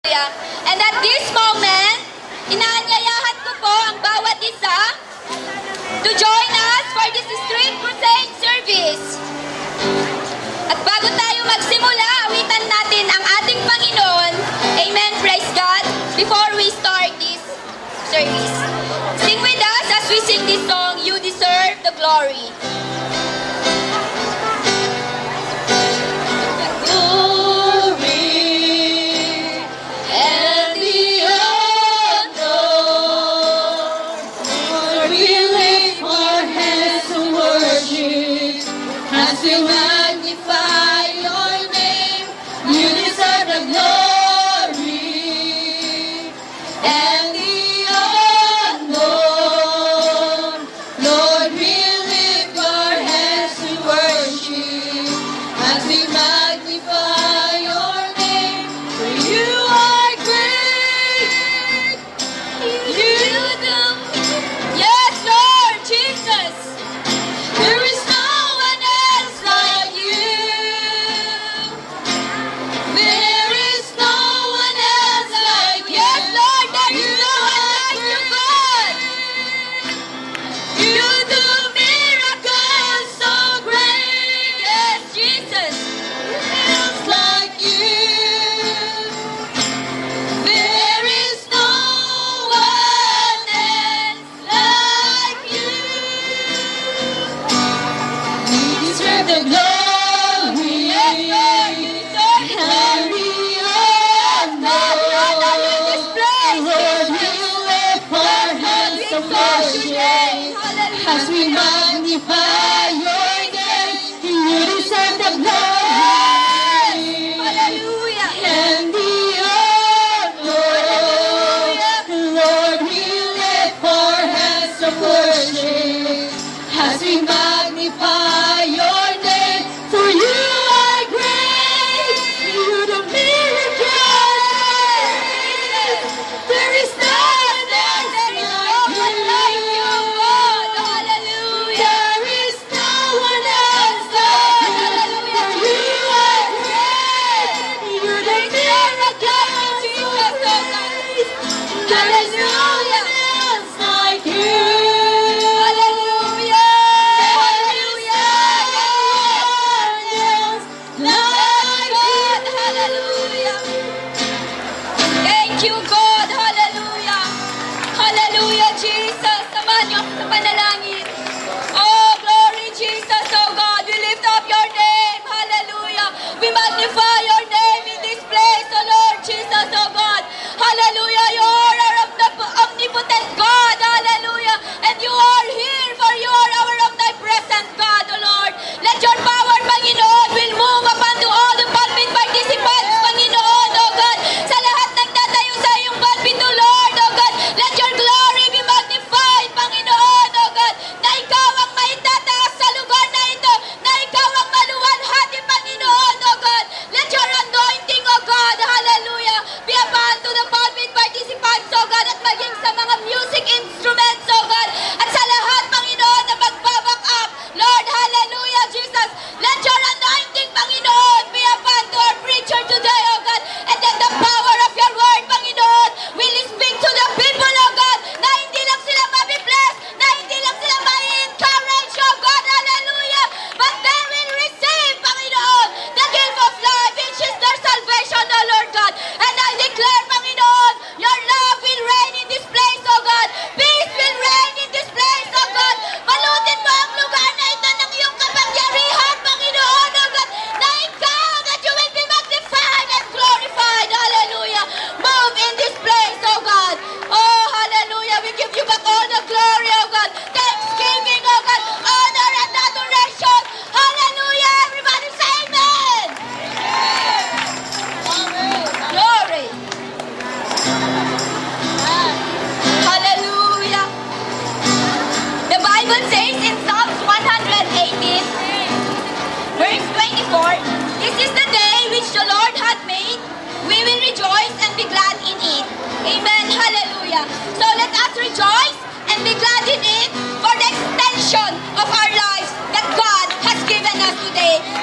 And at this moment, inaanyayahan ko po ang bawat isa to join us for this Street Crusade service. At bago tayo magsimula, awitan natin ang ating Panginoon. Amen, praise God, before we start this service. Sing with us as we sing this song, You Deserve the Glory. As we magnify your name, you deserve the glory. Hallelujah. And the honor. Lord, we lift our hands of worship. As we magnify your name, for you are great. You do miracles. There is none like you.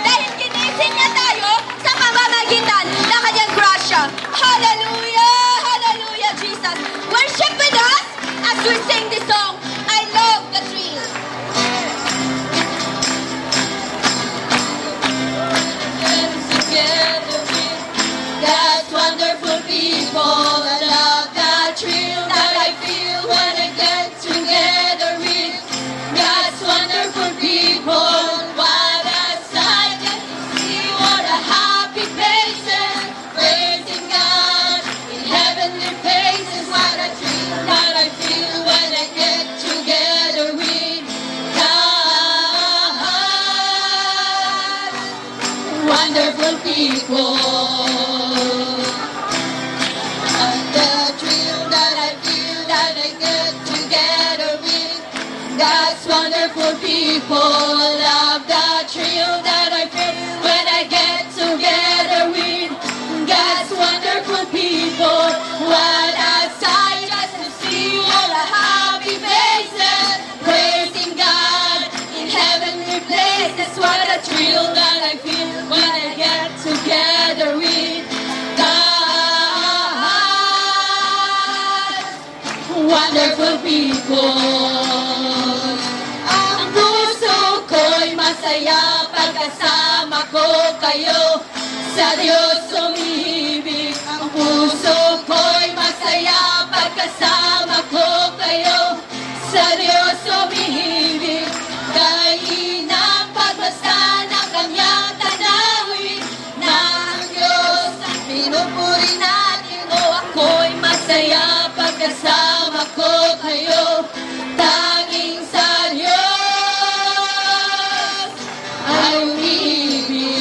Dahil ginising niya tayo sa pamamagitan ng kanyang grasya. Hallelujah! full of the thrill that I feel when I get together with God's wonderful people. What a sight just to see all the happy faces, praising God in heavenly places. What a thrill that I feel when I get together with God. Wonderful people. Ang puso ko'y masaya pagkasama ko kayo. Sa Diyos umibig. Ang puso ko'y masaya pagkasama ko kayo. Sa Diyos umibig. Kainang pagbasa ng kanyang tanawin na ang Diyos ang pinupuri natin. O ako'y masaya pagkasama ko kayo. Tanging sa Diyos ay umibig.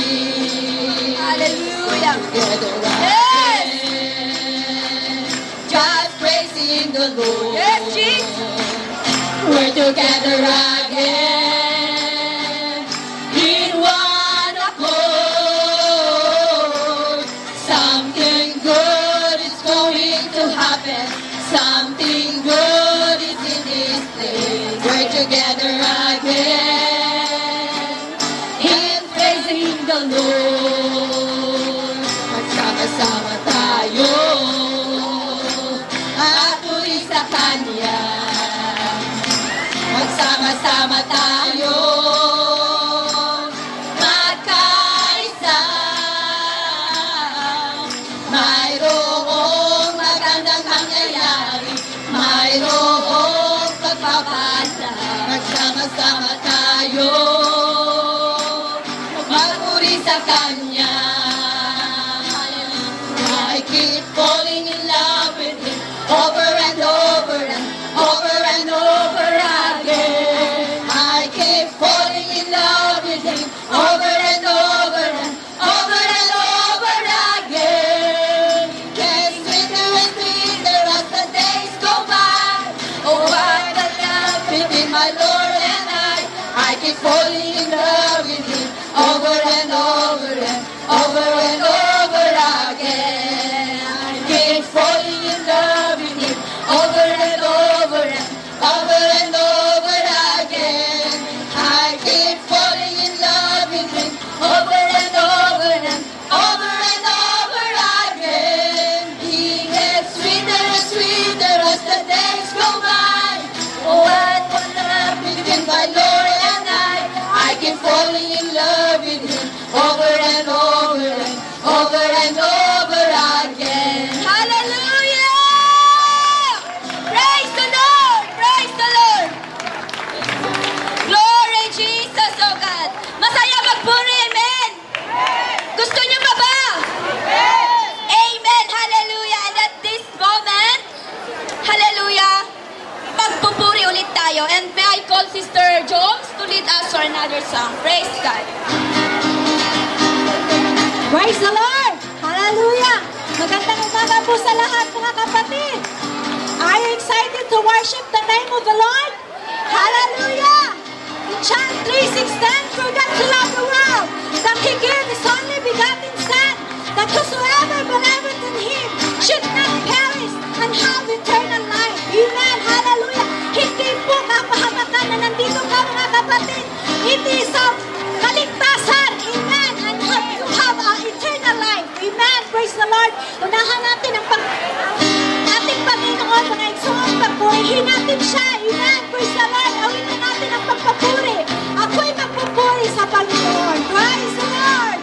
Hallelujah. Together Yes. again, just praising the Lord. Yes, Jesus. We're together again in one accord. Something good is going to happen. Something good is in this place. We're together again in praising the Lord. Magsama-sama tayo at puri sa Kanya. Magsama-sama tayo magkaisa. Mayroong magandang mangyayari, mayroong pagpapala. Magsama-sama tayo magpuri sa Kanya. I keep falling in love with Him over and over and over and over again. I keep falling in love with Him over and over and over and over again. Gets sweeter and sweeter as the days go by. Oh, what a love between my Lord and I keep falling in love with Him over and over and over and over again. I keep falling in love with Him over and over and over and over again. I keep falling in love with Him over and over and over and over again. He gets sweeter and sweeter as the days go by. Oh, what a love between my Lord and I keep falling in love with Him over and over and over and over again. Hallelujah! Praise the Lord! Praise the Lord! Glory Jesus, oh God! Masaya magpuri, amen! Gusto niyo ba ba? Amen! Hallelujah! And at this moment, hallelujah, magpupuri ulit tayo. And may I call Sister Jones to lead us for another song. Praise God! Praise the Lord! Hallelujah! Magandang umaga po sa lahat mga kapatid. Are you excited to worship the name of the Lord? Hallelujah! In John 3:16, for God to love the world, that He gave His only begotten Son, that whosoever believeth in Him should not perish and have eternal life. Amen! Hallelujah! Hindi po kapahamakan na nandito ka mga kapatid. It is of kaligtasan. Amen! And you have eternal life. Amen! Praise the Lord! Unahan natin ang ating Panginoon, mga igsoon, pagpurihin natin siya. Amen! Praise the Lord! Awitin natin ang pagpapuri. Ako'y magpupuri sa Panginoon. Praise the Lord!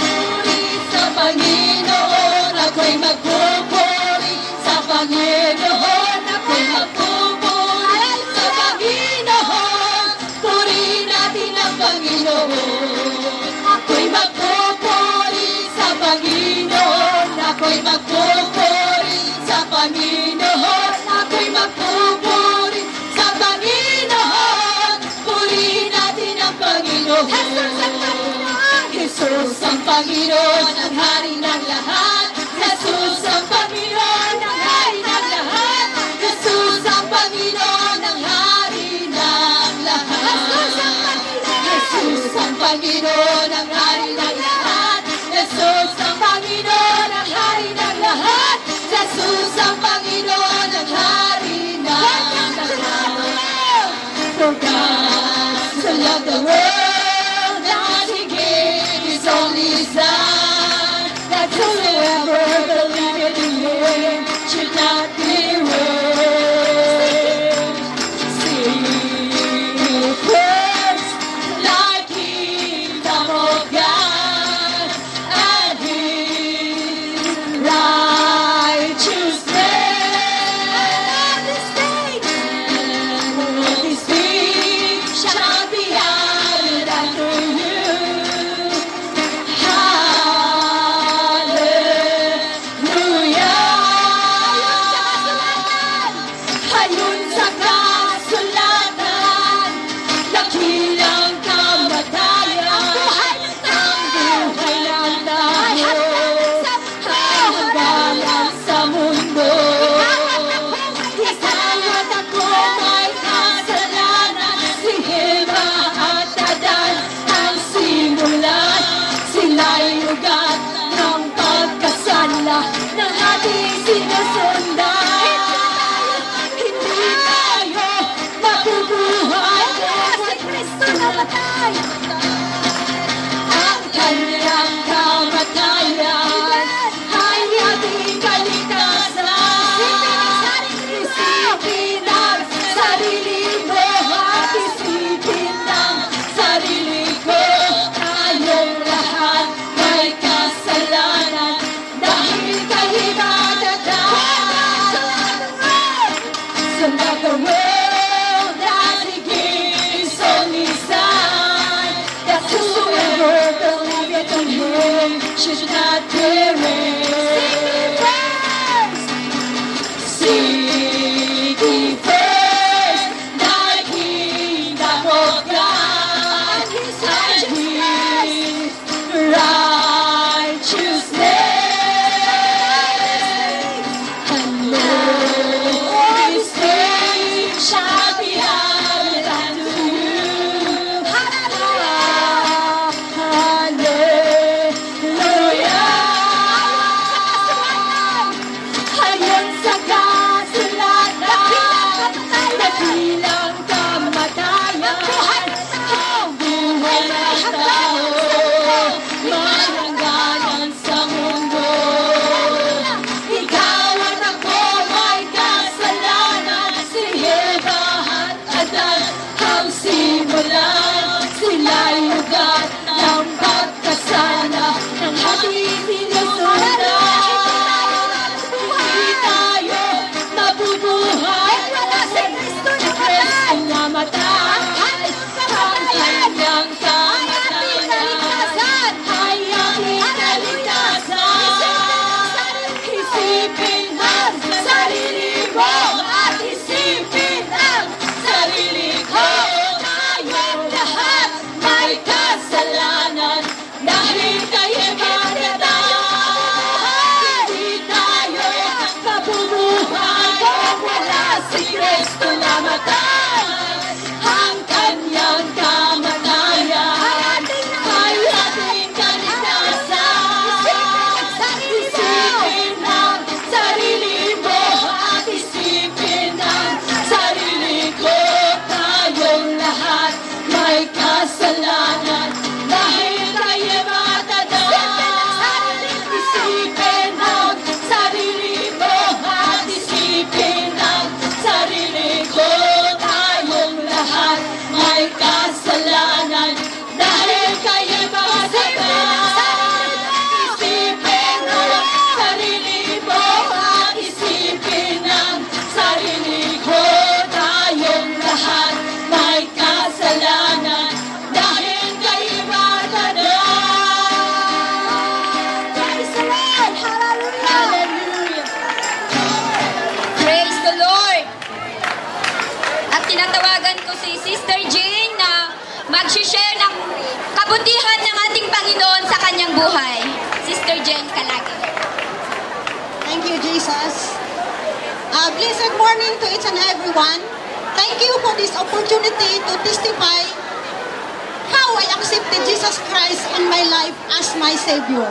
Puri sa Panginoon, ako'y magpupuri sa Panginoon, ako'y magpupuri sa Panginoon. Puri natin ang Panginoon. Ako'y magpupuri sa Panginoon, ako'y magpupuri sa Panginoon, ako'y magpupuri sa Panginoon. Puri natin ang Panginoon. Jesus ang Panginoon! Jesus ang Panginoon, ang hari ng lahat. Jesus ang Panginoon, ang hari ng lahat. Jesus ang Panginoon, ang hari should not perish. Seek ye first thy kingdom of God and His righteousness, and lo, these things shall be added unto you. Hallelujah. Ayon sa kasulatan, dakilang kamatayan, ang buhay ng tao, marangganan sa mundo. Ikaw at ako may kasalanan, si Eva at Adan ang simulan. Sila'y ugat ng pagkasala ng ating sinusundan. Hindi tayo nabubuhay, si Kristo namatay. Ang kanyang kamatayan ay ating kaligtasan. Isipin ang sarili mo at isipin ang sarili ko. Tayong lahat may kasalanan dahil kay Eva at Adan. Hindi tayo mabubuhay kung wala si Kristo namatay. Ang kanyang kamatayan ay ating kaligtasan. Isipin ang sarili mo at isipin ang sarili ko. Tayong lahat may kasalanan dahil kay Eva at Adan. Isipin ang sarili mo at isipin ang sarili ko. Tayong lahat may kasalanan dahil kay Eva at Adan. Isipin ang sarili mo at isipin ang sarili ko. Tayong lahat may kasalanan dahil kay Eva at Adan. Praise the Lord! Hallelujah! Praise the Lord! At tinatawagan ko si Sister Jane na mag-share ng kabutihan ng ating Panginoon sa kanyang buhay. Sister Jane Kalagi. Thank you, Jesus. Blessed morning to each and everyone. Thank you for this opportunity to testify how I accepted Jesus Christ in my life as my Savior.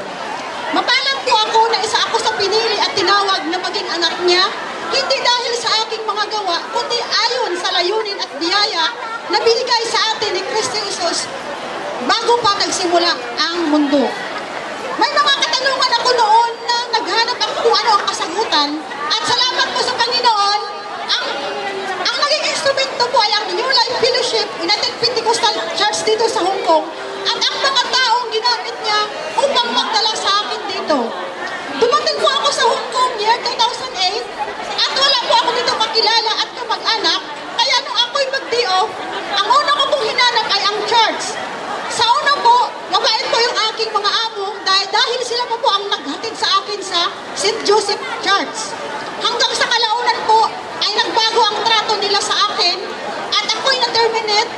Mapalad po ako na isa ako sa pinili at tinawag na maging anak niya, hindi dahil sa aking mga gawa, kundi ayon sa layunin at biyaya na binigay sa atin ni Kristo Jesus bago pa nagsimula ang mundo. May mga katanungan ako noon na naghanap ako kung ano ang kasagutan, at salamat po sa Panginoon, ang naging instrumento po ay ang New Life Fellowship United Pentecostal Church dito sa Hong Kong, at ang mga taong ginamit niya upang magdala sa akin dito. Dumating po ako sa Hong Kong year 2008 at wala po ako dito makilala at kamag-anak, kaya nung ako'y mag-day off, ang una ko pong hinanap ay ang church. Sa una po, mabait po yung aking mga amo dahil sila po ang naghatid sa akin sa St. Joseph Church. Hanggang sa kalaunan po ay nagbago ang trato nila sa akin at ako'y na-terminate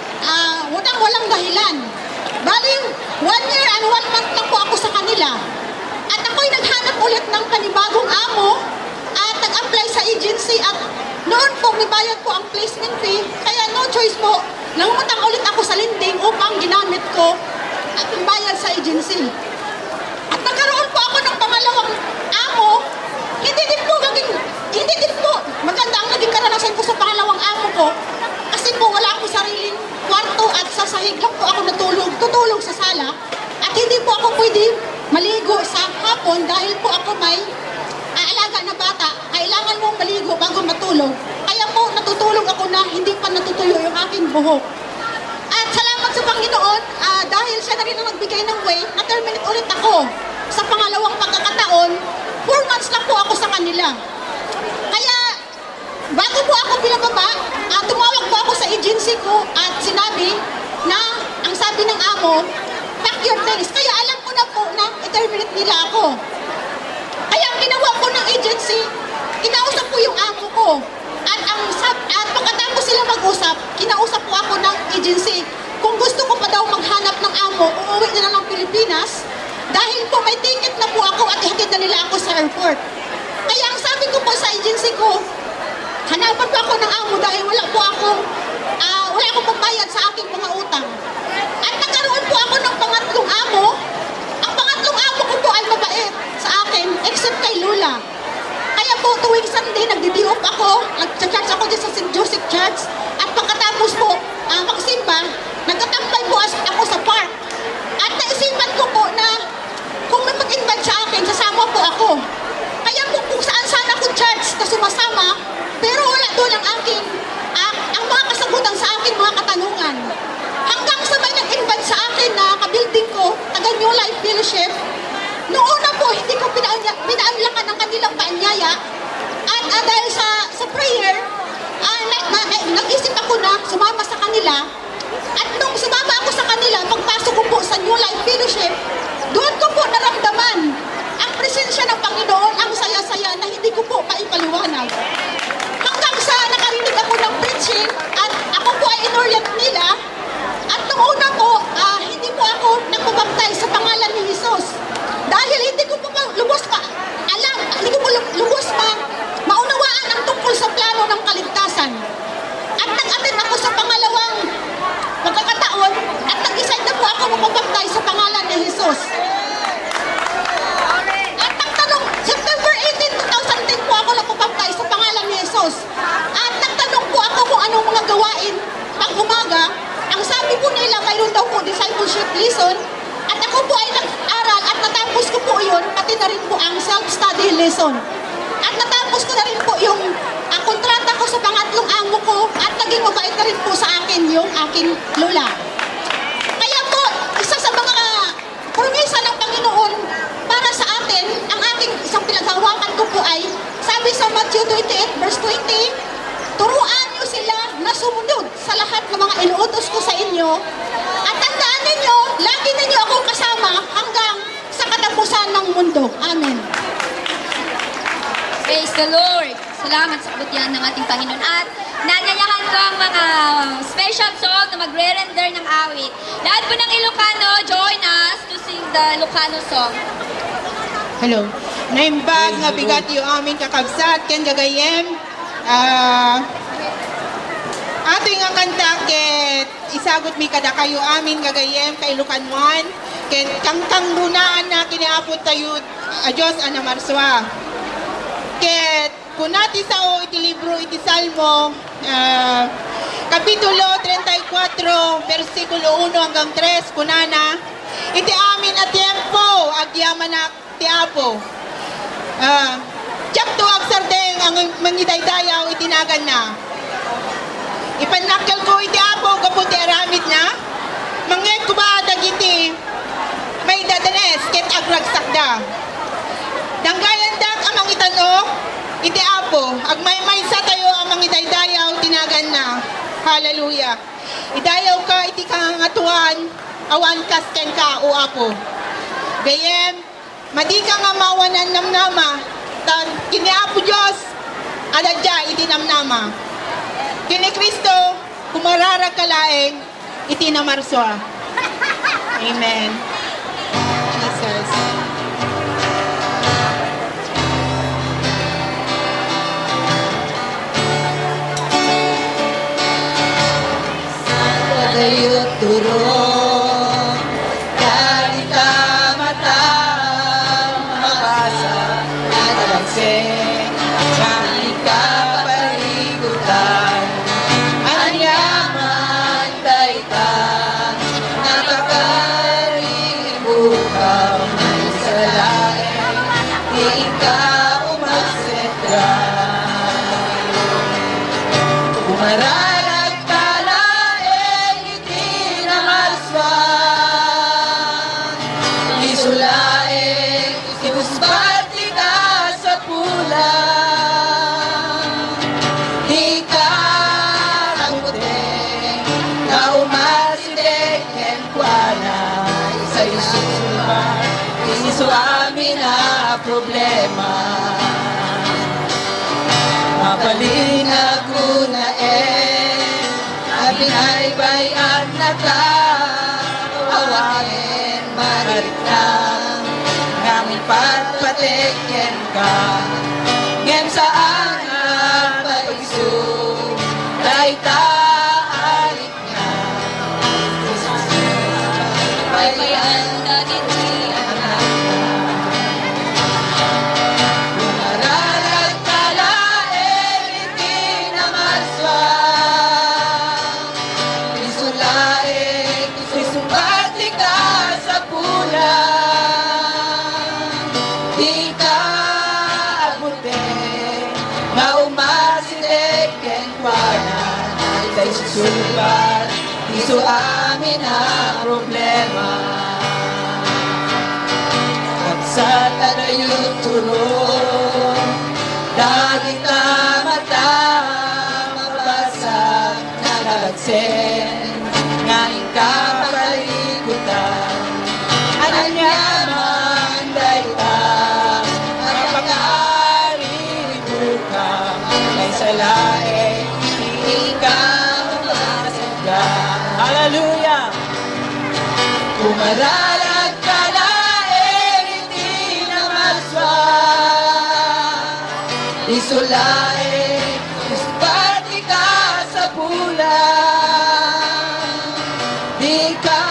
walang dahilan. Bali, 1 year and 1 month lang po ako sa kanila. At ako'y naghanap ulit ng panibagong amo at nag-apply sa agency, at noon po may bayad po ang placement fee, kaya no choice po, nangutang ulit ako sa lending upang ginamit ko at bayad sa agency. At nagkaroon po ako ng pangalawang amo, hindi din po maganda ang naging karanasan ko sa pangalawang amo ko, kasi po wala akong sariling kwarto at sa sahig lang po ako tutulog sa sala, at hindi po ako pwede maligo sa hapon dahil po ako may aalaga na bata, kailangan mong maligo bago matulog. Kaya po natutulog ako na hindi pa natutuyo yung aking buhok. At salamat sa Panginoon, dahil siya na rin ang nagbigay ng way, na-terminate ulit ako. Sa pangalawang pagkakataon, 4 months lang po ako sa kanila. Kaya bago po ako pinababa, tumawag po ako sa agency ko at sinabi na ang sabi ng amo, pack your things. Kaya alam ko na po na terminate nila ako. Kaya ang ginawa ko ng agency, kinausap ko yung amo ko. At pagkatapos sila mag-usap, kinausap ko ako ng agency. Kung gusto ko pa daw maghanap ng amo, uuwi na lang ng Pilipinas. Dahil po may ticket na po ako at ihatid na nila ako sa airport. Kaya ang sabi ko po sa agency ko, hanapan po ako ng amo dahil wala akong pambayad sa aking mga utang. At nagkaroon po ako ng pangatlong amo. Ang pangatlong amo ko po ay mabait sa akin, except kay Lula. Kaya po tuwing Sunday, nagdi-D-off ako, nag-church ako dyan sa St. Joseph Church. At pagkatapos po, magsimba, nagkatambay po ako sa park. At naisipan ko po na kung may mag-invite sa akin, sasama po ako. Kaya po kung saan-saan ako church na sumasama, pero wala doon ang mga kasagutan sa akin, mga katanungan. Hanggang sa may nag-invite sa akin na kabuilding ko, taga New Life Fellowship, noong una po, hindi ko pinaanlakan ang kanilang paanyaya. At dahil sa prayer, nag-isip ako na sumama sa kanila. At nung sumama ako sa kanila, pagpasok ko po sa New Life Fellowship, doon ko po naramdaman ang presensya ng Panginoon, ang saya-saya na hindi ko po maipaliwanag. Hanggang sa nakarinig ako ng preaching at ako po ay inorient nila. At nung una po, hindi po ako nagpabaptize sa pangalan ni Jesus. Dahil hindi ko po lubos maunawaan ang tungkol sa plano ng kaligtasan. At nag-attend ako sa pangalawang pagkakataon at nag-decide na po ako magpabaptize sa pangalan ni Jesus. At nagtanong, September 18, 2010 po ako nagpabaptize sa pangalan ni Jesus. At nagtanong po ako kung anong mga gawain pag umaga. Ang sabi po nila, mayroon daw po discipleship lesson. At ako po ay nag-aral at natapos ko po yun, pati na rin po ang self-study lesson. At natapos ko na rin po yung kontrata ko sa pangatlong amo ko at naging mabait na rin po sa akin yung aking lola. Kaya po, isa sa mga promesa ng Panginoon para sa atin, ang aking isang pinaghawakan ko po ay, sabi sa Matthew 28 verse 20, turuan niyo sila na sumunod sa lahat ng mga inuutos ko sa inyo at tandaan ninyo, lagi ninyo akong kasama hanggang sa katapusan ng mundo. Amen. Praise the Lord! Salamat sa kabutihan ng ating Panginoon. At nanyayahan ko ang mga special song na magre-render ng awit. Lahat po ng Ilocano, join us to sing the Ilocano song. Hello. Naimbag nga bigat yung aming kakabsat, ken gagayem. Ato nga kanta, ket isagot mi kada kayo amin gagayem kay Lukanwan. Ken kangkang lunaan na kiniapot tayo, Diyos ana marswa. Ket kunati sao iti libro iti Salmo, Kapitulo 34, versikulo 1 hanggang 3, kunana, iti amin at tiempo, agyaman na ti Apo. Tiyakto agsardeng ang mangidaydayaw itinagan na. Ipanakal ko iti Apo, kaputi aramid na. Mangeg ko ba dagiti may dadanes, ket agragsakda. Danggayan dak amang itano, iti Apo, agmay-may sa tayo amang idaydayaw, tinagan na. Hallelujah. Idayaw ka, iti kangatuan, awan kasken ka, o Apo. Gayem, madi ka nga mawanan namnama, kini Apo Diyos, adadya, iti namnama. Kini Kristo, kumararag kalaeng, iti namarswa. Amen. Jesus. Dayot turong kalita mata mabasa nadagseng kalika paligutan anyaman dayta nakakaribukaw sa laeng di ikaw umasetra kumararag Isulaing, ibusbati ka sa pulang. Di ka ranguteng, na umasideng, kenkwana, sa isusulman. problema. Mabalin ako na binaybayan na ka, awangin mariknang, ngamin patpatikyan ka, ngem saan ang pag-iso, dahil taarik na, baybayan na hindi anak na. Maralag ka lain, hindi na maswang, isulaing, isumbati ka sa pulang, di ka abutin, maumasilig ken kwanan, ita'y susubat, iso amin ang problema. At sa tadayong tulong, daging mata, mabasag na nagsen, ngayon ka palikutan, anyaman daita, napakaribukan, ay salae, ikaw masagda. Hallelujah! Kumaralag ka lain, hindi na maswang, isulaing, ispati ka sa pulang, di ka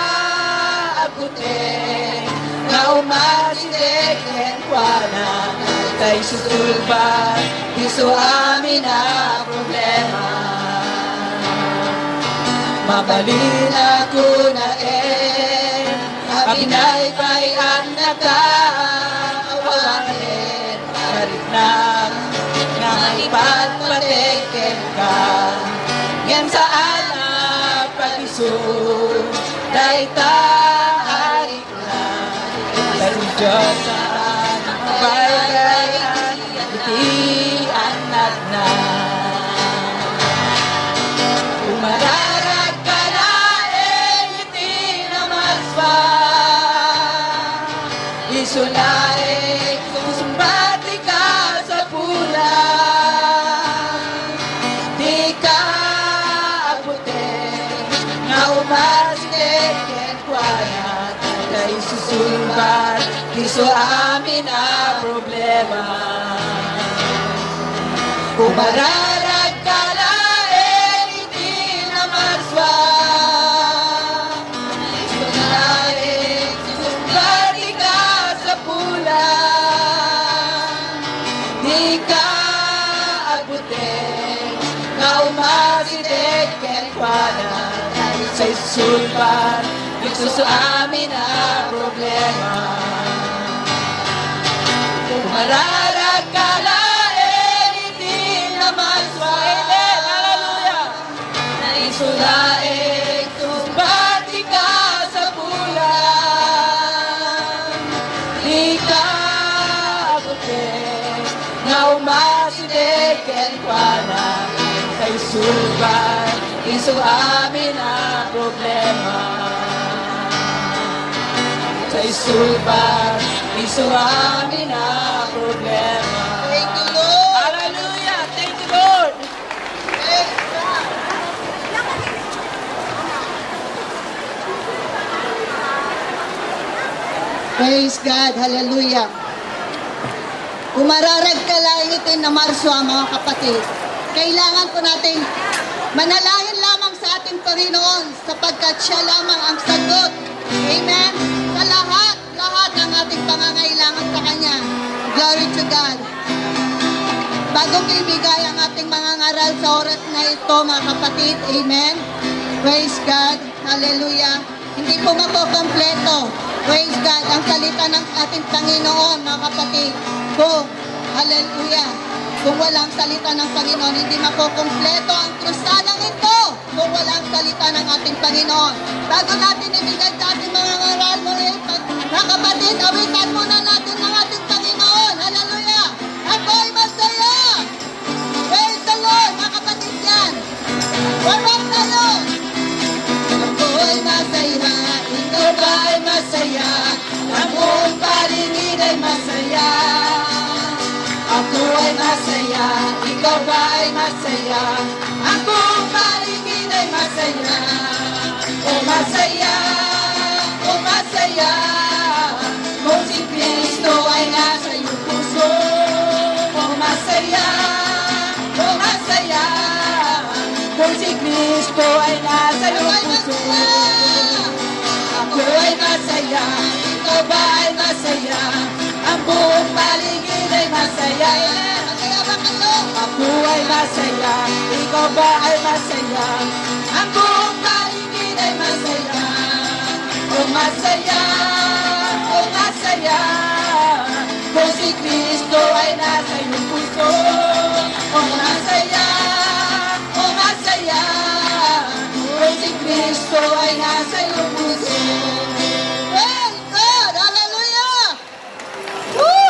abutin, na umasidik en kwanan, ita'y susulbat, iso amin ang problema. Mabalin ako na binaybayan na ka, awangin mariknang, nga may patpatikin ka, ngem saan ang pag-iso, dahil taarik na, dahil Diyos ang baybayan, iti anak na. Umararag ka lain, iti na maswang, isulaing, susumbati ka sa pulang, di ka abutin, nga umasidik ken kwanan, ita'y susumbat, iso amin ang problema. Umararag ka lain, hindi na maswang, isulaing, susumbati ka sa pulang, di ka abutin, nga umasidik ken kwanan, sa'y susulbat, ito sa amin ang problema. Umararag ka lain, hindi na maswang, hallelujah, na isulaing, sumbati ka sa pulang, di ka abutin, na umasidik ken kwanan, sa'y susulbat, iso amin ang problema. Sa'y susulbat, iso amin ang problema. Thank you, Lord. Hallelujah! Thank you, Lord! Praise God. Hallelujah. Umararag ka lang itin na Marswa, mga kapatid. Kailangan po natin manalangin lamang sa ating Panginoon sapagkat siya lamang ang sagot. Amen? Sa lahat ng ating pangangailangan sa Kanya. Glory to God. Bago ko ibigay ang ating mga ngaral sa oras na ito, mga kapatid. Amen? Praise God. Hallelujah. Hindi po makukompleto. Praise God. Ang salita ng ating Panginoon, mga kapatid. Kung, hallelujah. Kung walang salita ng Panginoon, hindi makukompleto ang krusadang ito. Kung walang salita ng ating Panginoon. Bago natin ibigay sa ating mga ngaral, mga kapatid, awitan muna natin ng ating Panginoon. Hallelujah. Ako'y masaya. Praise the Lord, mga kapatid yan. Warang tayo. Ako'y masaya, ikaw ba'y masaya? Ang buong paligid ay masaya. ay masaya, ikaw ba ay masaya, ang buong paligid ay masaya. Oh masaya, oh masaya, kung si Kristo ay nasa iyong puso. Oh masaya, oh masaya, kung si Kristo ay nasa iyong puso. Ako ay masaya, ikaw ba ay masaya, ang buong paligid ay masaya. Ako ay masaya, ikaw ba ay masaya, ang buong paligid ay masaya. Oh masaya, oh masaya, kung si Kristo ay nasa iyong puso. Oh masaya, oh masaya, kung si Kristo ay nasa iyong puso. Praise God! Hallelujah! Woo!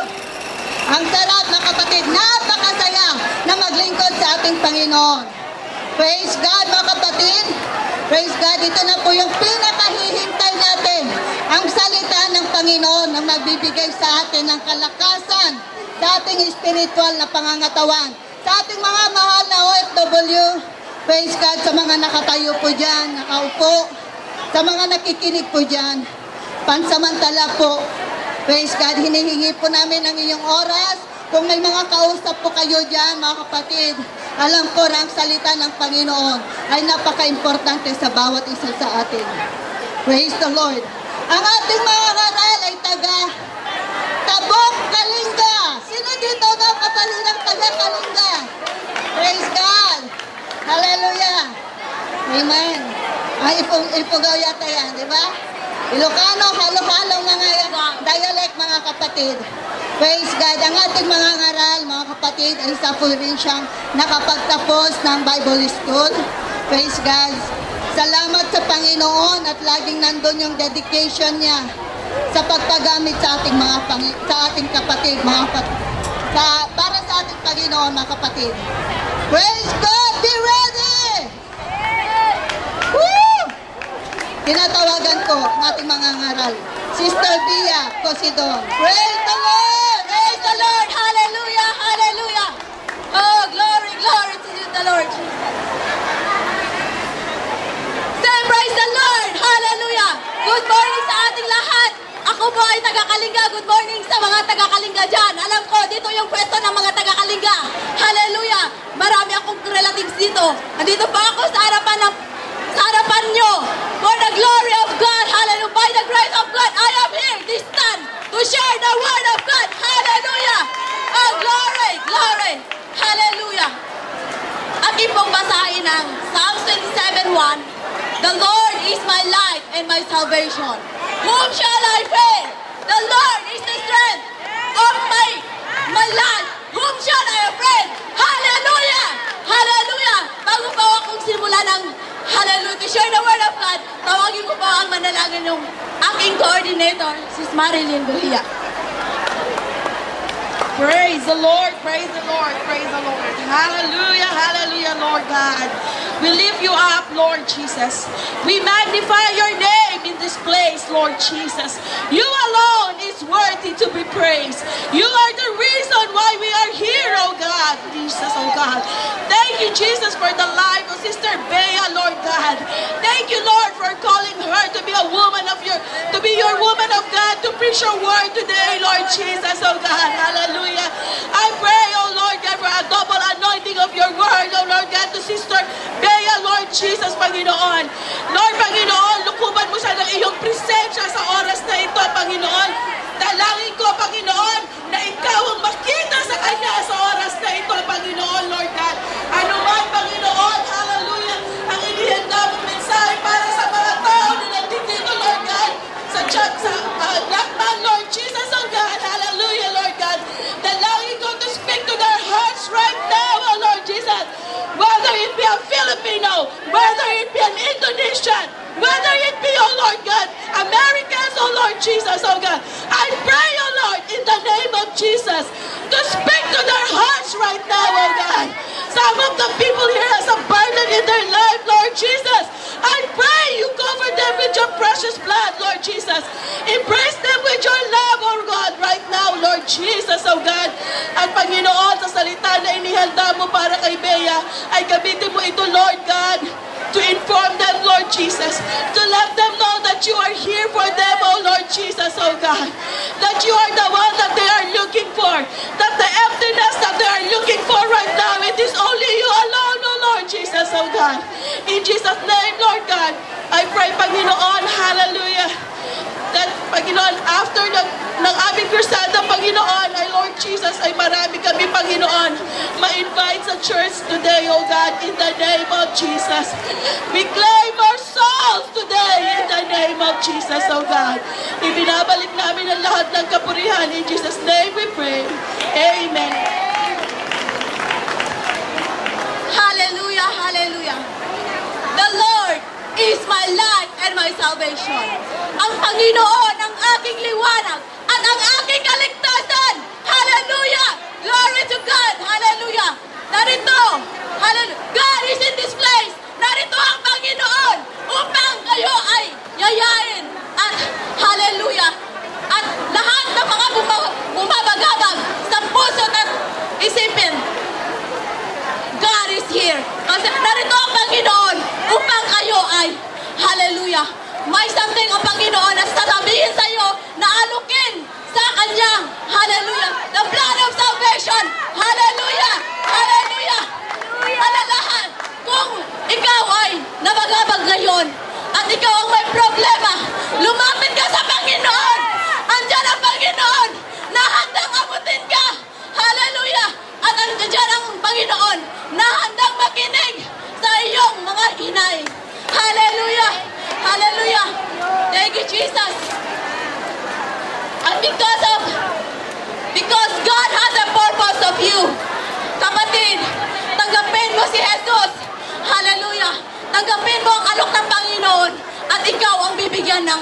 Ang sarap na kapatid, napakasaya na maglingkod sa ating Panginoon. Praise God mga kapatid. Praise God, ito na po yung pinakahihintay natin. Ang salita ng Panginoon na magbibigay sa atin ng kalakasan sa ating spiritual na pangangatawan. Sa ating mga mahal na OFW, praise God, sa mga nakatayo po dyan, nakaupo, sa mga nakikinig po dyan, pansamantala po, praise God, hinihingi po namin ang inyong oras. Kung may mga kausap po kayo dyan, mga kapatid, alam ko na ang salita ng Panginoon ay napaka-importante sa bawat isa sa atin. Praise the Lord. Ang ating mga ngaral ay taga Tabok, Kalinga. Sino dito na kapatid ng taga Kalinga? Praise God. Hallelujah. Amen. Ay, Ipugaw yata yan, di ba? Ilocano, halo-halo mga dialect mga kapatid. Praise God. Ang ating mga ngaral, mga kapatid, ay isa po rin siyang nakapagtapos ng Bible School. Praise God. Salamat sa Panginoon at laging nandun yung dedication niya sa pagpagamit sa ating mga sa ating kapatid, mga kapatid. Para sa ating Panginoon, mga kapatid. Praise God. Be ready! Woo! Tinatawagan ko ang ating mga ngaral. Sister Bia Cosidon. Praise the Lord! Praise the Lord! Hallelujah! Hallelujah! Oh, glory, glory to you, the Lord Jesus. Say, praise the Lord! Hallelujah! Good morning sa ating lahat. Ako po ay taga-Kalinga. Good morning sa mga taga-Kalinga dyan. Alam ko, dito yung pwesto ng mga taga-Kalinga. Hallelujah! Marami akong relatives dito. Andito pa ako sa harapan nyo. For the glory of God. Hallelujah! By the grace of God, I am here this time to share the word of God. Hallelujah! Oh, glory! Glory! Hallelujah! Aking pong basahin ang Psalms 27:1. The Lord is my light and my salvation. Whom shall I fear? The Lord is the strength of my life. Whom shall I afraid? Hallelujah! Hallelujah! Bago pa akong simula ng hallelujah to share the word of God, tawagin ko po ang manalangin ng aking coordinator, Sis Marilyn Buhia. Praise the Lord, praise the Lord, praise the Lord. Hallelujah, hallelujah, Lord God. We lift you up, Lord Jesus. We magnify your name in this place, Lord Jesus. You alone is worthy to be praised. You are the reason why we are here, oh God, Jesus, oh God. Thank you, Jesus, for the life of Sister Bea, Lord God. Thank you, Lord, for calling her to be a woman of to be your woman of God, to preach your word today, Lord Jesus, oh God. Hallelujah. I pray, oh Lord God, for a double anointing of your word, oh Lord God, to Sister Bea, Lord Jesus, Panginoon. Lord, Panginoon, lukuban mo siya ng iyong presensya sa oras na ito, Panginoon. Dalangin ko, Panginoon, na ikaw ang makita sa kanya sa oras na ito, Panginoon, Lord God. Ano man, Panginoon, hallelujah, ang inihanda mong mensahe para sa mga tao na nandito, Lord God, sa Blackman, Lord Jesus, oh God, hallelujah, Lord God. Dalangin ko to speak to their hearts right now, oh Lord Jesus. Whether it be a Filipino, whether it be an Indonesian, whether it be, oh Lord God, Americans, oh Lord Jesus, oh God. I pray, oh Lord, in the name of Jesus, to speak to their hearts right now, oh God. Some of the people here has a burden in their life, Lord Jesus. I pray you cover them with your precious blood, Lord Jesus. Embrace them with your love, oh God, right now, Lord Jesus, oh God. At Panginoon, sa salita na inihanda mo para kay Bea, ay gamitin mo ito, Lord God, to inform them, Lord Jesus, to let them know that you are here for them, oh Lord Jesus, oh God, that you are the one that they are looking for, that the emptiness that they are looking for right now, it is only you alone, oh Lord Jesus, oh God. In Jesus' name, Lord God, I pray, Panginoon, hallelujah, that, Panginoon, after ng aming krusada, Panginoon, ay Lord Jesus, ay marami kami, Panginoon, ma-invite sa church today, oh God, in the name of Jesus. We claim our souls today in the name of Jesus, oh God. Ibinabalik namin ang lahat ng kapurihan. In Jesus' name we pray. Amen. Hallelujah, hallelujah. The Lord is my light and my salvation. Ang Panginoon ang aking liwanag at ang aking kaligtasan. Hallelujah! Glory to God! Hallelujah! Narito, hallelujah, God is in this place. Narito ang Panginoon upang kayo ay yayain. At hallelujah! At lahat ng mga bumabagabag sa puso at isipin, God is here. Kasi narito ang Panginoon upang kayo ay, hallelujah, may something ang Panginoon na sasabihin sa iyo na alukin sa kanyang, hallelujah, the blood of salvation. Hallelujah! Hallelujah! Alalahan, kung ikaw ay nabagabag ngayon at ikaw ang may problema, lumapit ka sa Panginoon. Andyan ang Panginoon na handang abutin ka. Hallelujah! At andyan ang Panginoon na handang makinig sa iyong mga hinay. Hallelujah! Hallelujah! Thank you, Jesus. And because God has a purpose of you, kapatid, tanggapin mo si Jesus. Hallelujah! Tanggapin mo ang alok ng Panginoon at ikaw ang bibigyan ng,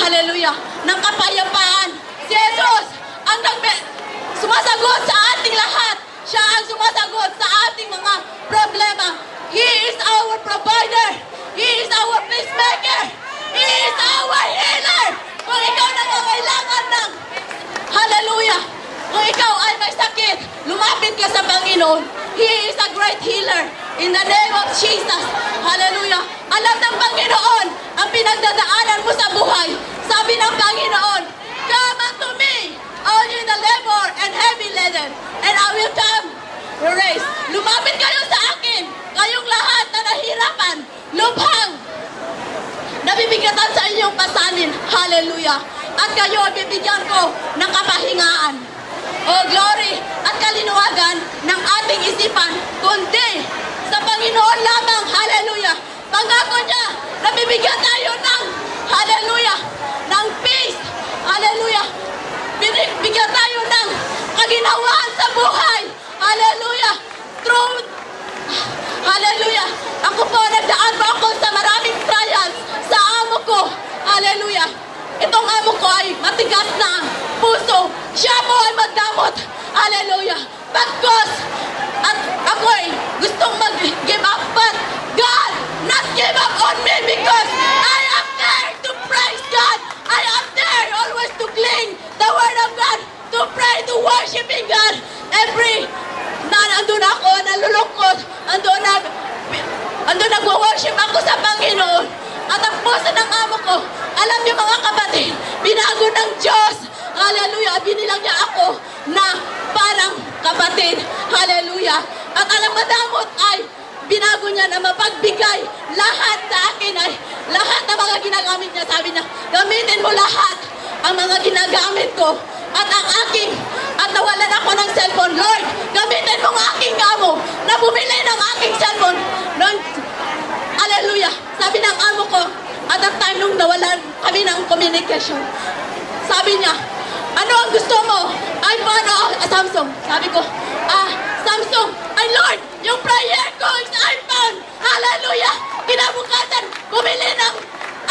hallelujah, ng kapayapaan. Si Jesus ang sumasagot sa ating lahat. Siya ang sumasagot sa ating mga problema. He is our provider. He is our peacemaker. He is our healer. Kung ikaw nangangailangan ng, hallelujah, kung ikaw ay may sakit, lumapit ka sa Panginoon. He is a great healer. In the name of Jesus. Hallelujah. Alam ng Panginoon ang pinagdadaanan mo sa buhay. Sabi ng Panginoon, come unto me, all you the labor and heavy laden, and I will come your race. Lumapit kayo sa akin, kayong lahat na nahirapan, lubhang, nabibigatan sa inyong pasanin. Hallelujah. At kayo ay bibigyan ko ng kapahingaan. Oh, glory at kalinuwagan ng ating isipan, kundi sa Panginoon lamang. Hallelujah. Pangako niya, nabibigyan tayo ng, hallelujah, ng peace. Hallelujah. Bigyan tayo ng kaginhawaan sa buhay. Hallelujah. Truth. Hallelujah. Ako po, nagdaan po ako sa maraming trials sa amo ko. Hallelujah. Itong amo ko ay matigas na puso. Siya po ay magdamot. Hallelujah. Pagkos. At ako ay gustong mag-give up. But God not give up on me because I am there to praise God. I am there always to cling the word of God, to pray, to worshiping God. Andun ako, nalulungkot. Andun nagwo-worship ako sa Panginoon. At ang puso ng amo ko, alam niyo mga kapatid, binago ng Diyos. Hallelujah. Binilang niya ako na parang kapatid. Hallelujah. At alam madamot ay binago niya na mapagbigay lahat sa akin ay lahat na mga ginagamit niya. Sabi niya, gamitin mo lahat ang mga ginagamit ko. At ang aking, at nawalan ako ng cellphone. Lord, gamitin mo ang aking amo na bumili ng aking cellphone. Hallelujah. Sabi ng amo ko, at that time nung nawalan kami ng communication, sabi niya, ano ang gusto mo? iPhone o Samsung? Sabi ko, Samsung. Ay Lord, yung prayer ko is iPhone. Hallelujah. Kinabukasan, bumili ng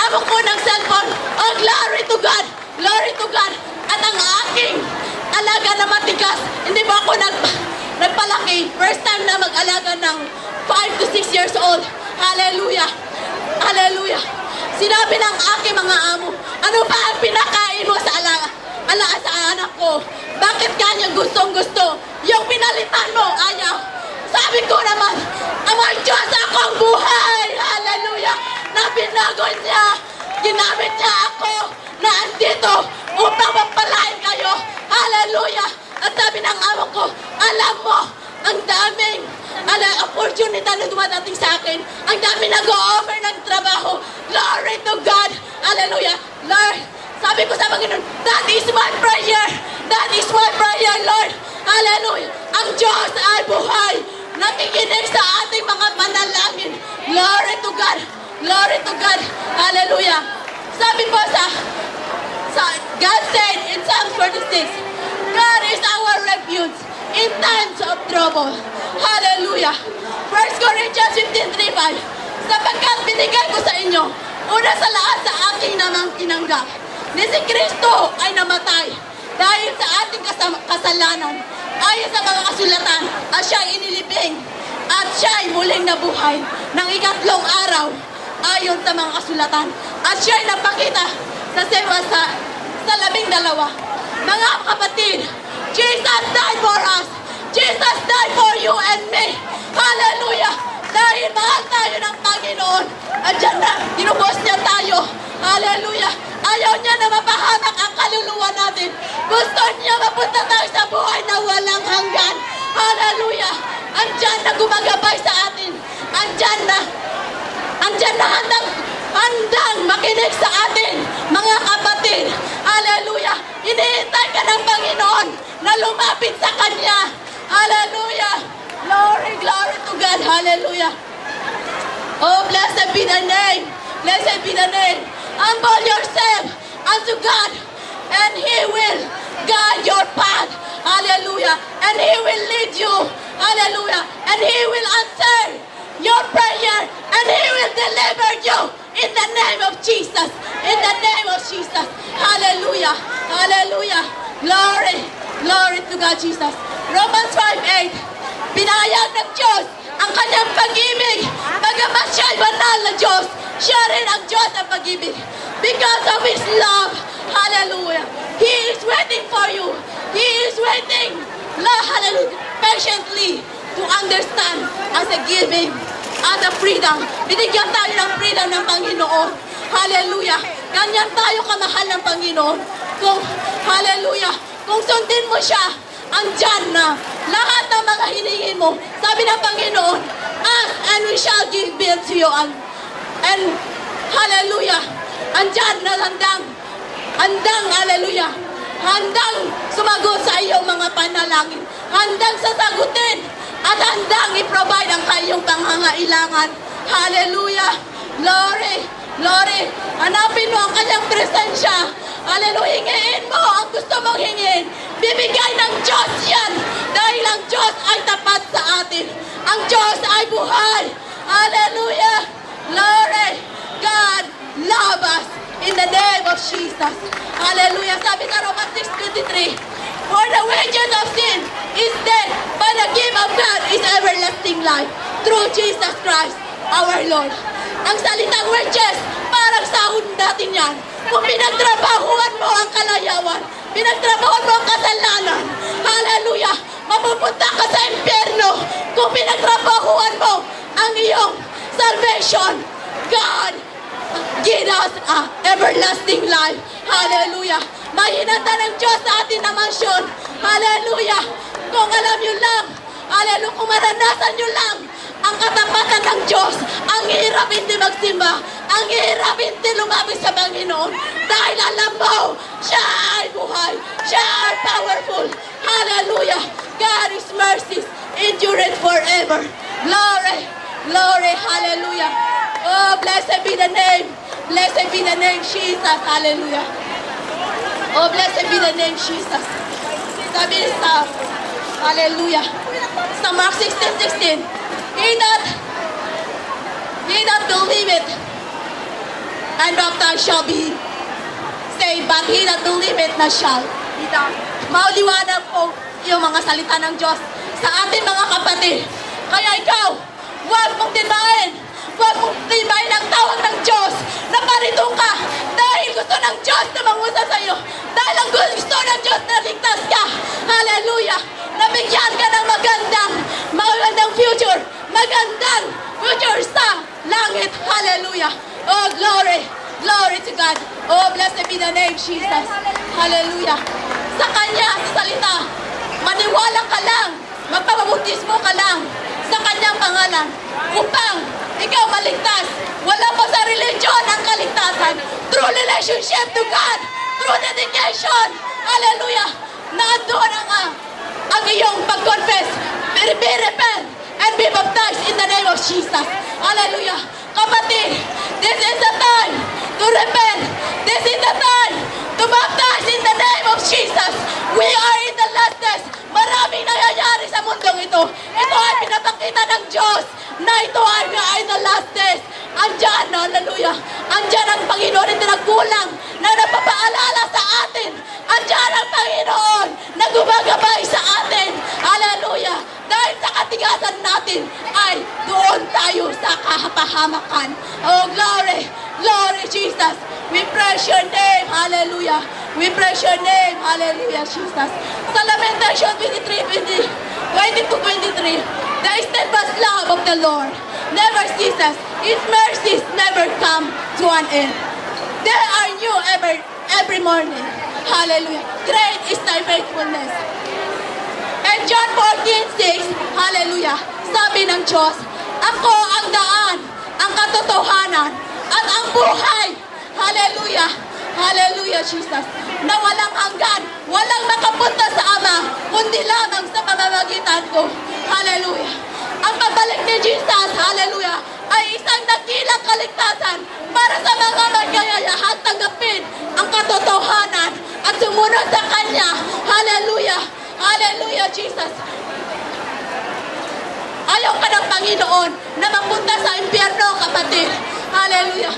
amo ko ng cellphone. Oh, glory to God. Glory to God. At ang aking alaga na matigas, hindi ba ako nagpalaki? First time na mag-alaga ng 5 to 6 years old. Hallelujah. Hallelujah. Sinabi ng aking mga amo, ano ba ang pinakain mo sa sa anak ko? Bakit kanya gustong-gusto? Yung pinalitan mo Kaya binago niya, ginamit niya ako na andito upang mapalain kayo. Hallelujah! At sabi ng amo ko, alam mo, ang daming opportunity na dumadating sa akin. Ang dami nag-o-offer ng trabaho. Glory to God. Hallelujah. Lord, sabi ko sa Panginoon, that is my prayer. That is my prayer, Lord. Hallelujah. Ang Diyos ay buhay. Nakikinig sa ating mga panalangin. Glory to God. Glory to God. Hallelujah. Sabi po sa God said in Psalm 46, God is our refuge in times of trouble. Hallelujah. 1 Corinthians 15:3-5. Sapagkat binigay ko sa inyo, una sa lahat sa aking namang tinanggap, ni si Kristo ay namatay dahil sa ating kasalanan, ayon sa mga kasulatan, at siya ay inilibing, at siya ay muling nabuhay ng ikatlong araw, ayon sa mga kasulatan, at siya ay napakita sa 12. Mga kapatid, Jesus died for us. Jesus died for you and me. Hallelujah! Dahil mahal tayo ng Panginoon. At dyan na, tinubos niya tayo. Hallelujah! Ayaw niya na mapahamak ang kaluluwa natin. Gusto niya mapunta tayo sa buhay na walang hanggan. Hallelujah! Andyan na gumagabay sa atin. Andyan na handang makinig sa atin, mga kapatid. Hallelujah! Hinihintay ka ng Panginoon na lumapit sa Kanya. Hallelujah! Glory, glory to God. Hallelujah! Oh, blessed be the name. Blessed be the name. Humble yourself unto God, and He will guide your path. Hallelujah! And He will lead you. Hallelujah! And He will answer your prayer, and He will deliver you in the name of Jesus. In the name of Jesus. Hallelujah! Hallelujah! Glory! Glory to God, Jesus. Romans 5:8. Pinahayag ng Diyos ang Kanyang pag-ibig. Bagamat siya ay banal na Diyos, siya rin ang Diyos ng pag-ibig. Because of His love. Hallelujah! He is waiting for you. He is waiting, hallelujah, patiently to understand as a giving, as a freedom. Binigyan tayo ng freedom ng Panginoon. Hallelujah! Ganyan tayo kamahal ng Panginoon. Hallelujah! Kung sundin mo siya, andyan na. Lahat ng mga hiningin mo, sabi ng Panginoon, ask and we shall give it to you. And hallelujah! Andyan na handang, hallelujah! Handang sumagot sa iyong mga panalangin. Handang sasagutin at handang i-provide ang kayong pangangailangan. Hallelujah! Glory! Glory! Hanapin mo ang Kanyang presensya. Hallelujah! Hingiin mo ang gusto mong hingin. Bibigay ng Diyos yan. Dahil ang Diyos ay tapat sa atin. Ang Diyos ay buhay. Hallelujah! Glory! God love us in the name of Jesus. Hallelujah! Sabi sa Romans 6:23, for the wages of sin is death, but the gift of God is everlasting life through Jesus Christ, our Lord. Ang salitang wages, parang sahod natin yan. Kung pinagtrabahuan mo ang kalayawan, pinagtrabahuan mo ang kasalanan, hallelujah, mapupunta ka sa impyerno. Kung pinagtrabahuan mo ang iyong salvation, God give us a everlasting life. Hallelujah. May hinanda ng Diyos sa atin na mansyon. Hallelujah. Kung alam nyo lang, hallelujah, kung maranasan nyo lang ang katapatan ng Diyos, ang hirap hindi magsimba, ang hirap hindi lumapit sa Panginoon, dahil alam mo, siya ay buhay, siya ay powerful. Hallelujah. God is mercies endureth forever. Glory, glory, hallelujah. Oh, blessed be the name. Blessed be the name, Jesus. Hallelujah. Oh, blessed be the name, Jesus. Sabi sa, hallelujah, sa Mark 16:16, He that believeth and baptized shall be saved, but he that believeth not shall be damned. Mauliwanag po yung mga salita ng Diyos sa ating mga kapatid. Kaya ikaw, huwag mong tibayin. Huwag mong tibayin ang tawag ng Diyos na parito ka dahil gusto ng Diyos na mangusap sa iyo. Dahil ang gusto ng Diyos na ligtas ka. Hallelujah! Nabigyan ka ng magandang future. Magandang future sa langit. Hallelujah! Oh, glory. Glory to God. Oh, blessed be the name, Jesus. Hallelujah. Sa Kanya, sa salita, maniwala ka lang, magpapabautismo ka lang sa Kanyang pangalan upang ikaw maligtas. Wala pa sa religion ang kaligtasan. Through relationship to God, through dedication. Hallelujah. Nandoon ang iyong pag-confess. Be repent and be baptized in the name of Jesus. Hallelujah. Kapatid, this is the time to repent. This is the time to baptize in the name of Jesus. We are in the last days. Maraming nangyayari sa mundong ito. Ito ay pinapakita ng Diyos na ito ay the last days. Andyan, hallelujah. Andyan ang Panginoon na tinagkulang na napapaalala sa atin. Andyan ang Panginoon na gumagabay sa atin. Hallelujah. Dahil sa katigasan natin ay doon tayo sa kahapahamakan. Oh, glory. Glory, Jesus. We praise your name. Hallelujah. We praise your name. Hallelujah, Jesus. Sa Lamentation 22-23, the steadfast love of the Lord never ceases. His mercies never come to an end. They are new every morning. Hallelujah. Great is thy faithfulness. And John 14:6, hallelujah, sabi ng Diyos, ako ang daan, ang katotohanan, at ang buhay. Hallelujah. Hallelujah, Jesus. Na walang hanggan, walang makapunta sa Ama, kundi lamang sa pamamagitan ko. Hallelujah. Ang pagbalik ni Jesus, hallelujah, ay isang dakilang kaligtasan para sa mga magkayayahang tanggapin ang katotohanan at sumunod sa Kanya. Hallelujah. Hallelujah, Jesus. Ayaw ka ng Panginoon na mapunta sa impyerno, kapatid. Hallelujah.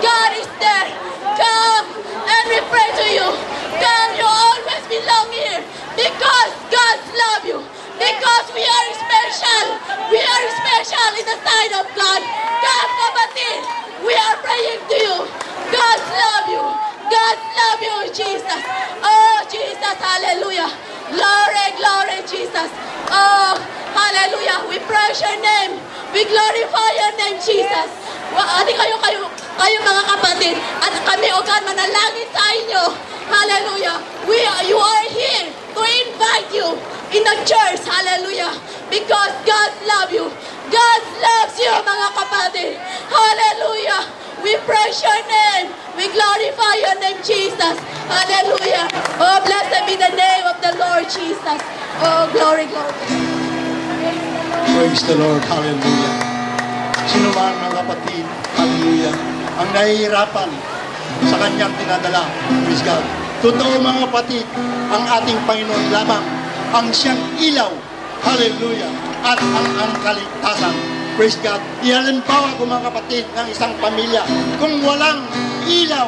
God is there. Come and we pray to you. Come, you always belong here. Because God loves you. Because we are special. We are special in the sight of God. Come, kapatid. We are praying to you. God loves you. God loves you, Jesus. Oh, Jesus, hallelujah. Glory, glory, Jesus. Oh, hallelujah. We praise your name. We glorify your name, Jesus. Adi kayo mga kapatid. At kami, O God, manalangin sa inyo. Hallelujah. You are here to invite you in the church. Hallelujah. Because God loves you. God loves you, mga kapatid. Hallelujah. We praise your name. We glorify your name, Jesus. Hallelujah. Oh, blessed be the name of the Lord Jesus. Oh, glory, glory. Praise the Lord. Hallelujah. Sino man mga kapatid, hallelujah, ang nahihirapan sa Kanyang tinadala, praise God. Totoo mga kapatid, ang ating Panginoon lamang ang siyang ilaw, hallelujah, at ang kaligtasan. Praise God. Ihalimbawa ko mga kapatid ng isang pamilya. Kung walang ilaw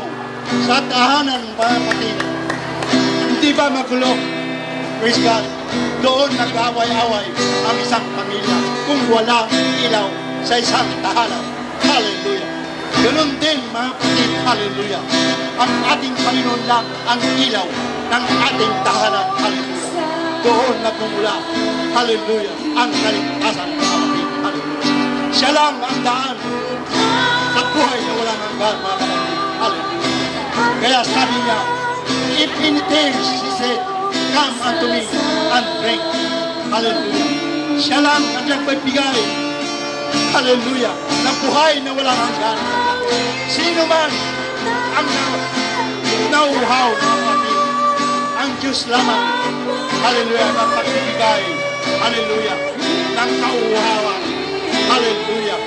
sa tahanan mga kapatid, hindi ba magulo? Praise God. Doon nag-away-away ang isang pamilya kung walang ilaw sa isang tahanan. Hallelujah. Ganun din mga kapatid, hallelujah. Ang ating Panginoon lang ang ilaw ng ating tahanan. Hallelujah. Doon nagmumula, hallelujah, ang kaligtasan mga kapatid. Hallelujah. Siya lang ang daan sa buhay na walang hanggan, mga kapatid. Hallelujah. Kaya sabi niya, if anything, she said, come unto me and drink. Hallelujah. Siya lang ang nagbibigay, hallelujah, ng buhay na walang hanggan. Sino man ang nauuhaw, mga kapatid, ang Diyos lamang, hallelujah, ang pagbibigay, hallelujah, ng kauuhawan. Hallelujah.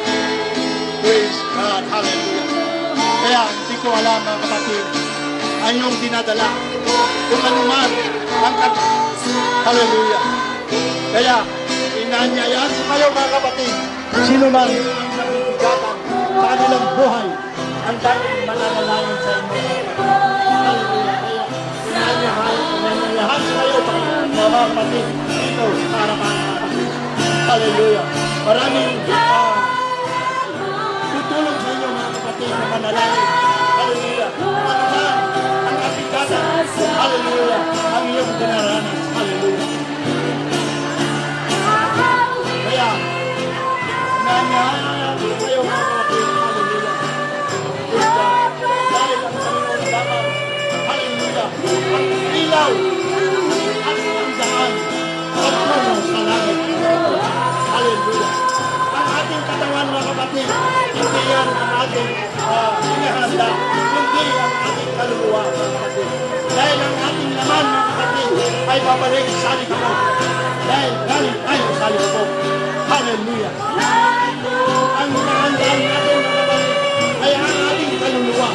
Praise God. Hallelujah. Kaya hindi ko alam mga kapatid ang iyong dinadala kung ano man ang hallelujah. Kaya inanyayahan ko kayo mga kapatid, sino man ang nabibigatan sa kanilang buhay ang dapat mananalangin sa inyo. Hallelujah. Kaya inanyayahan ko kayo mga kapatid dito sa harapan mga kapatid. Hallelujah. Maraming tutulong sa inyo mga kapatid na manalangin. Hallelujah. Ano man ang aplikatan. Hallelujah. Ang iyong dinaranas. Hallelujah. Kaya, nangyayari kayo mga kapatid. Hallelujah. ikaw at ang daan pagtungo sa langit. Hallelujah. Ang ating katawan, mga kapatid, hindi yan ang ating inihanda, kundi ang ating kaluluwa, mga kapatid. Dahil ang ating laman, mga kapatid, ay babalik sa likod. Dahil galing tayo sa likod. Hallelujah. Ang hinahandaan natin, mga kapatid, ay ang ating kaluluwa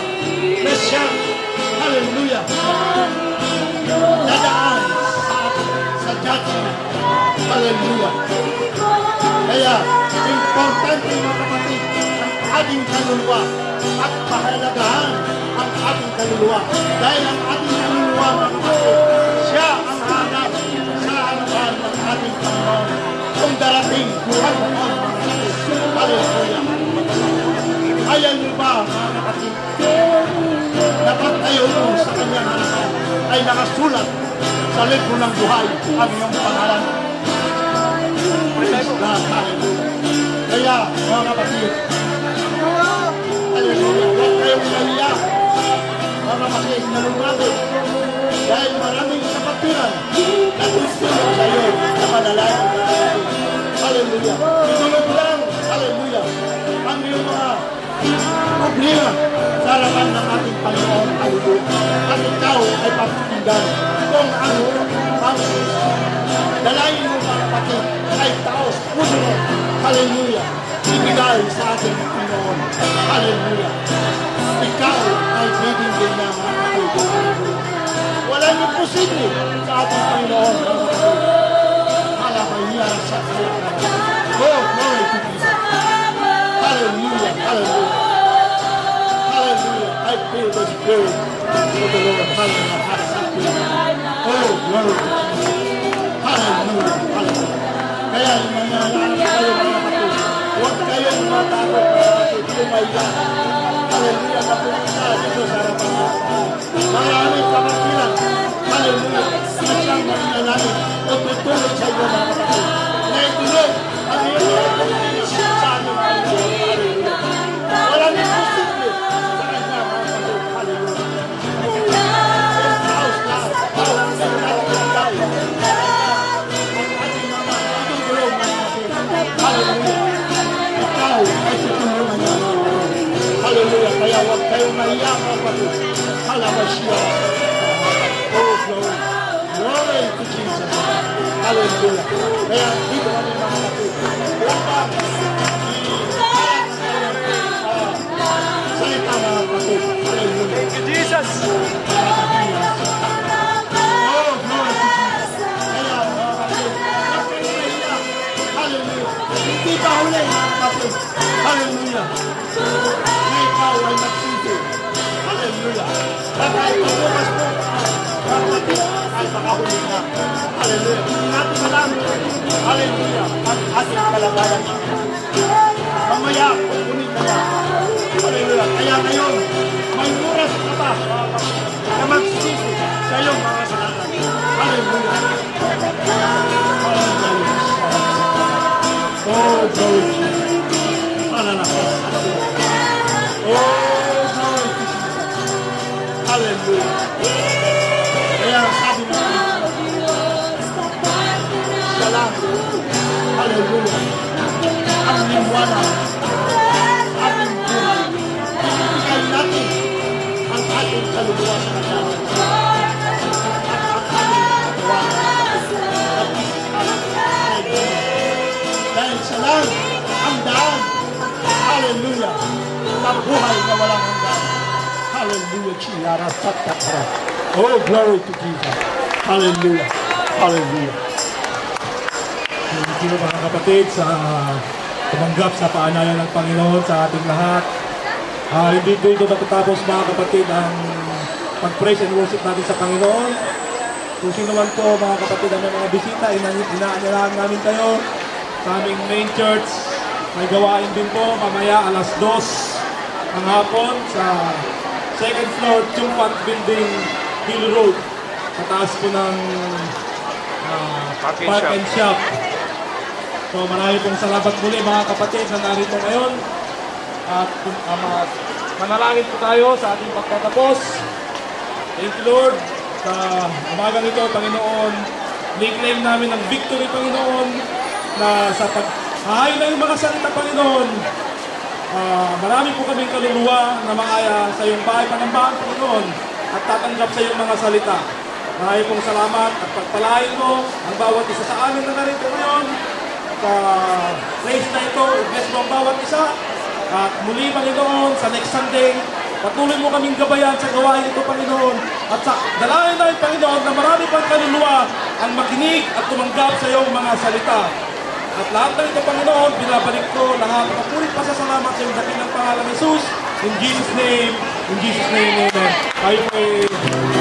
na siya, hallelujah, dadaan sa judgment. Hallelujah. Kaya, importante, mga kapatid, ang ating kaluluwa at pahalagahan ang ating kaluluwa. Dahil ang ating kaluluwa, mga kapatid, siya ang hanap sa harapan ng ating Panginoon kung darating ang Panginoon, mga kapatid. Hallelujah. Ayan niyo ba, mga kapatid, dapat tayo sa kanyang harapan ay nakasulat sa libro ng buhay ang iyong pangalan. Praise God. Hallelujah. Kaya, mga kapatid, hallelujah, huwag kayong naiyak, mga kapatid, nalungagod, dahil maraming kapatiran na tutulog sa iyo na manalangin. Hallelujah. Tutulog lang, hallelujah, ang iyong mga problema sa harapan ng ating Panginoon. Hallelujah. At ikaw ay papakinggan kung ano ang dalayin mo, mga kapatid, ay taos puso mo. Hallelujah. Ibigay sa ating Panginoon. Hallelujah. Ikaw ay bibigyan niya, mga kapatid. Walang imposible sa ating Panginoon, mga kapatid. Hallelujah. Sa kanya. Oh, glory to Jesus. Hallelujah. Hallelujah. Hallelujah. I feel the Spirit of the Lord. Hallelujah. Oh, glory to Jesus. Hallelujah. Hallelujah. Kaya nangyayari kayo, mga kapatid. Huwag kayong matakot, mga kapatid. Tumaya. Hallelujah. Napunta dito sa harapan ng Panginoon. Maraming kapatiran. Hallelujah. Na siyang mangyayari o tutulog sa iyo, mga kapatid. Na itulog ang iyong mga kapatid sa aming Panginoon. Hallelujah. Walang imposible sa kanya, mga kapatid. Hallelujah. Sa house na, house na natin tayo. Hallelujah. Ikaw ay tutulungan niya. Hallelujah. Kaya huwag kayong maiyak, mga kapatid. Hallelujah. Oh, glory. Glory to Jesus. Hallelujah. Kaya dito kami, mga kapatid. Upang salita, mga kapatid. Hallelujah. Thank you, Jesus. Oh, glory to Jesus. Kaya, mga kapatid, huwag kayong maiyak. Hallelujah. Hindi pa huli, mga kapatid. Hallelujah. Na ikaw ay nagsisi. Hallelujah. Dahil pagbukas mo, mga kapatid, ay makahuli na. Hallelujah. Hindi natin alam. Hallelujah. Ang ating kalagayan. Mamaya, kukunin ka na. Hallelujah. Kaya ngayon, may oras ka pa, mga kapatid, na magsisi sa iyong mga kasalanan. Hallelujah. Hallelujah. Oh, glory to Jesus. Hallelujah. Oh, glory to Jesus. Hallelujah. Kaya sabi natin, siya lang. Hallelujah. Ang liwanag sa ating buhay. Ibigay natin ang ating kaluluwa sa kanya. Dahil siya lang ang daan. Hallelujah. Sa buhay na walang hanggan. Hallelujah. Chiyara satakra. Oh, glory to Jesus. Hallelujah. Hallelujah. Thank you, mga kapatid, sa tumanggap sa paanyaya ng Panginoon sa ating lahat. Hindi dito natatapos, mga kapatid, ang pag-praise and worship natin sa Panginoon. Kung sino man po, mga kapatid, ang may mga bisita, inaanyalahan namin kayo sa aming main church. May gawain din po mamaya alas 2 ang hapon sa second floor, Chumpat Building, Hill Road. Pataas po ng park and shop. So marami pong salamat muli, mga kapatid, na narito ngayon. At manalangin po tayo sa ating pagtatapos. Thank you, Lord. Sa umagang ito, Panginoon, ni-claim namin ang victory, Panginoon, na sa pag-ahay na yung mga salita, Panginoon, marami po kaming kaluluwa na makaya sa iyong bahay panambahan, Panginoon, at tatanggap sa iyong mga salita. Maraming pong salamat at pagpalain mo ang bawat isa sa amin na narito ngayon. Sa place na ito, bless mo ang bawat isa. At muli, Panginoon, sa next Sunday, patuloy mo kaming gabayan sa gawain ito, Panginoon. At sa dalayan namin, Panginoon, na marami pang kaluluwa ang makinig at tumanggap sa iyong mga salita. At lahat ng ito, Panginoon, binabalik ko lahat. Kapulit pasasalamat sa iyong dakilang pangalan, Jesus. In Jesus' name, amen. Tayo po